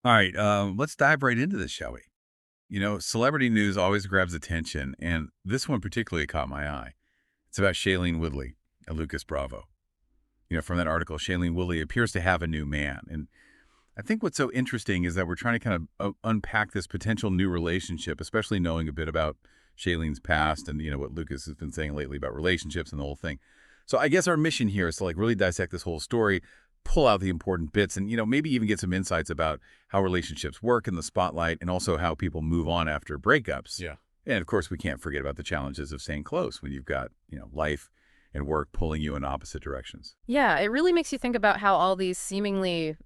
All right, let's dive right into this, shall we? Celebrity news always grabs attention, and this one particularly caught my eye. It's about Shailene Woodley and Lucas Bravo. From that article, Shailene Woodley appears to have a new man. And I think what's so interesting is that we're trying to kind of unpack this potential new relationship, especially knowing a bit about Shailene's past and, what Lucas has been saying lately about relationships and the whole thing. So I guess our mission here is to really dissect this whole story, pull out the important bits and, maybe even get some insights about how relationships work in the spotlight and also how people move on after breakups. Yeah. And of course, we can't forget about the challenges of staying close when you've got, life and work pulling you in opposite directions. Yeah, it really makes you think about how all these seemingly,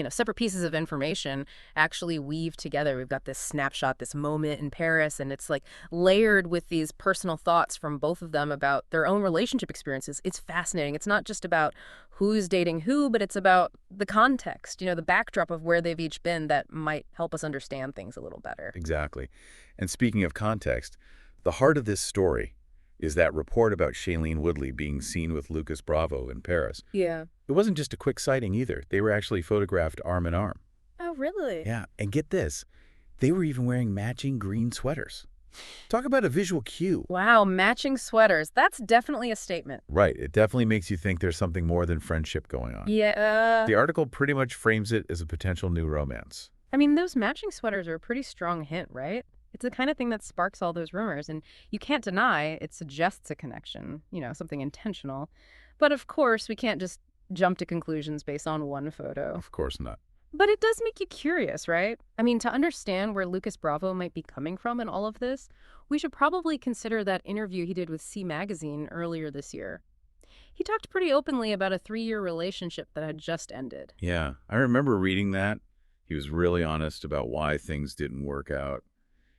separate pieces of information actually weave together. We've got this snapshot, this moment in Paris, and it's like layered with these personal thoughts from both of them about their own relationship experiences. It's fascinating. It's not just about who's dating who, but it's about the context, the backdrop of where they've each been that might help us understand things a little better. Exactly. And speaking of context, the heart of this story is that report about Shailene Woodley being seen with Lucas Bravo in Paris. Yeah. It wasn't just a quick sighting either. They were actually photographed arm in arm. Oh, really? Yeah, and get this, they were even wearing matching green sweaters. Talk about a visual cue. Wow, matching sweaters. That's definitely a statement. Right, it definitely makes you think there's something more than friendship going on. Yeah. The article pretty much frames it as a potential new romance. I mean, those matching sweaters are a pretty strong hint, right? It's the kind of thing that sparks all those rumors, and you can't deny it suggests a connection, something intentional. But of course, we can't just jump to conclusions based on one photo. Of course not. But it does make you curious, right? I mean, to understand where Lucas Bravo might be coming from in all of this, we should probably consider that interview he did with C Magazine earlier this year. He talked pretty openly about a 3-year relationship that had just ended. Yeah, I remember reading that. He was really honest about why things didn't work out.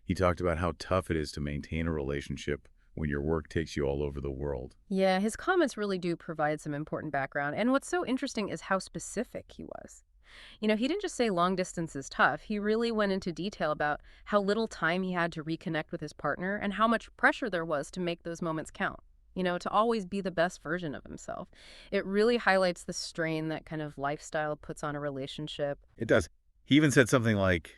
He talked about how tough it is to maintain a relationship when your work takes you all over the world. Yeah, his comments really do provide some important background. And what's so interesting is how specific he was. He didn't just say long distance is tough. He really went into detail about how little time he had to reconnect with his partner and how much pressure there was to make those moments count, to always be the best version of himself. It really highlights the strain that kind of lifestyle puts on a relationship. It does. He even said something like,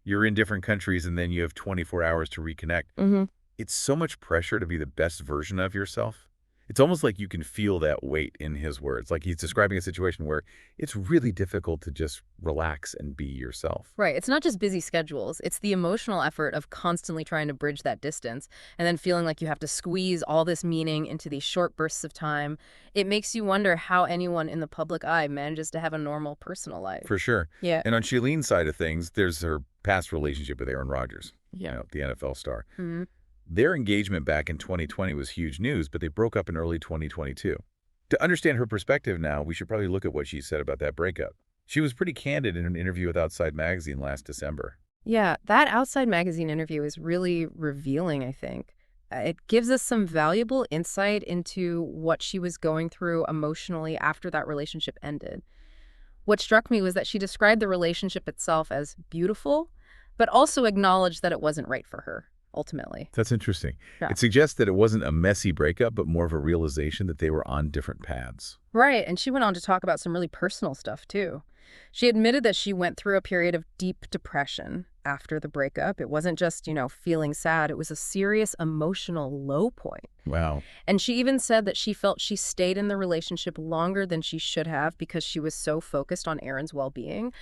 you're in different countries and then you have 24 hours to reconnect. Mm-hmm. It's so much pressure to be the best version of yourself. It's almost like you can feel that weight in his words. Like he's describing a situation where it's really difficult to just relax and be yourself. Right. It's not just busy schedules. It's the emotional effort of constantly trying to bridge that distance and then feeling like you have to squeeze all this meaning into these short bursts of time. It makes you wonder how anyone in the public eye manages to have a normal personal life. For sure. Yeah. And on Shailene's side of things, there's her past relationship with Aaron Rodgers, Yeah. the NFL star. Mhm. Their engagement back in 2020 was huge news, but they broke up in early 2022. To understand her perspective now, we should probably look at what she said about that breakup. She was pretty candid in an interview with Outside Magazine last December. Yeah, that Outside Magazine interview is really revealing, I think. It gives us some valuable insight into what she was going through emotionally after that relationship ended. What struck me was that she described the relationship itself as beautiful, but also acknowledged that it wasn't right for her, ultimately. That's interesting. Yeah. It suggests that it wasn't a messy breakup, but more of a realization that they were on different paths. Right, and she went on to talk about some really personal stuff, too. She admitted that she went through a period of deep depression after the breakup. It wasn't just, feeling sad. It was a serious emotional low point. Wow. And she even said that she felt she stayed in the relationship longer than she should have because she was so focused on Aaron's well-being.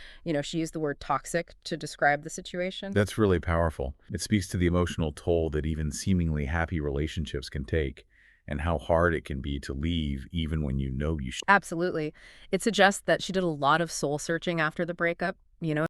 She used the word toxic to describe the situation. That's really powerful. It speaks to the emotional toll that even seemingly happy relationships can take and how hard it can be to leave even when you know you should. Absolutely. It suggests that she did a lot of soul searching after the breakup,